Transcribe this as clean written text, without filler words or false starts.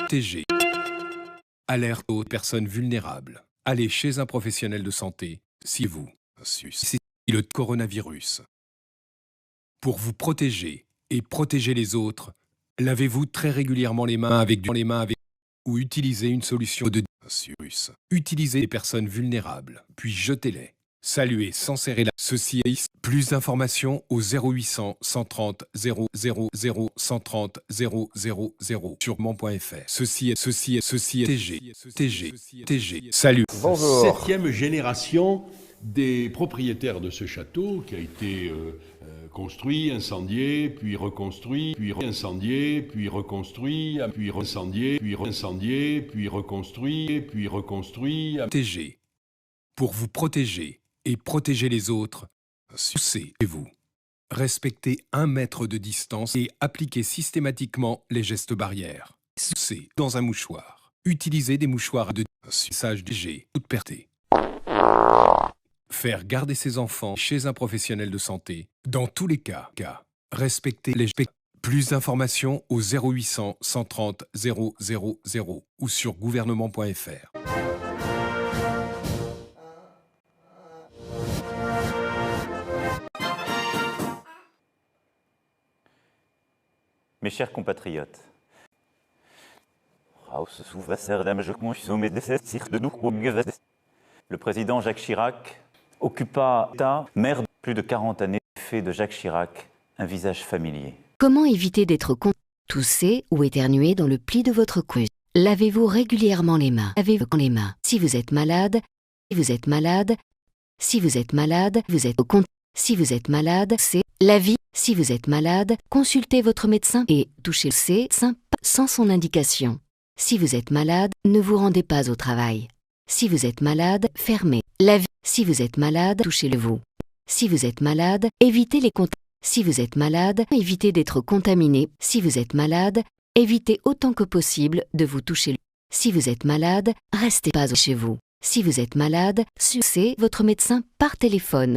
TG. Alerte aux personnes vulnérables. Allez chez un professionnel de santé si vous suspectez le coronavirus. Pour vous protéger et protéger les autres, lavez-vous très régulièrement les mains avec ou utilisez une solution de virus. Utilisez les personnes vulnérables, puis jetez-les. Saluez sans serrer la... Ceci est... Plus d'informations au 0800 130 000 130 000 sur mon.fr. Ceci est TG. Salut. Bonjour. Septième génération des propriétaires de ce château qui a été construit, incendié, puis reconstruit, puis incendié, puis reconstruit, puis incendié, puis incendié, puis reconstruit, puis reconstruit. TG. Pour vous protéger et protéger les autres, sucez-vous. Respectez 1 mètre de distance et appliquez systématiquement les gestes barrières. Sucez dans un mouchoir. Utilisez des mouchoirs de suçage DG, toute perté. Faire garder ses enfants chez un professionnel de santé. Dans tous les cas, respectez les gestes. Plus d'informations au 0800 130 000 ou sur gouvernement.fr. Mes chers compatriotes, le président Jacques Chirac occupa maire de plus de 40 années, fait de Jacques Chirac un visage familier. Comment éviter d'être toussé ou éternué dans le pli de votre cou? Lavez-vous régulièrement les mains. Lavez-vous les mains. Si vous êtes malade, vous êtes malade, c'est la vie. Si vous êtes malade, consultez votre médecin et touchez le sein sans son indication. Si vous êtes malade, ne vous rendez pas au travail. Si vous êtes malade, fermez la vie. Si vous êtes malade, touchez-le vous. Si vous êtes malade, évitez les contacts. Si vous êtes malade, évitez d'être contaminé. Si vous êtes malade, évitez autant que possible de vous toucher. Si vous êtes malade, restez pas chez vous. Si vous êtes malade, sucez votre médecin par téléphone.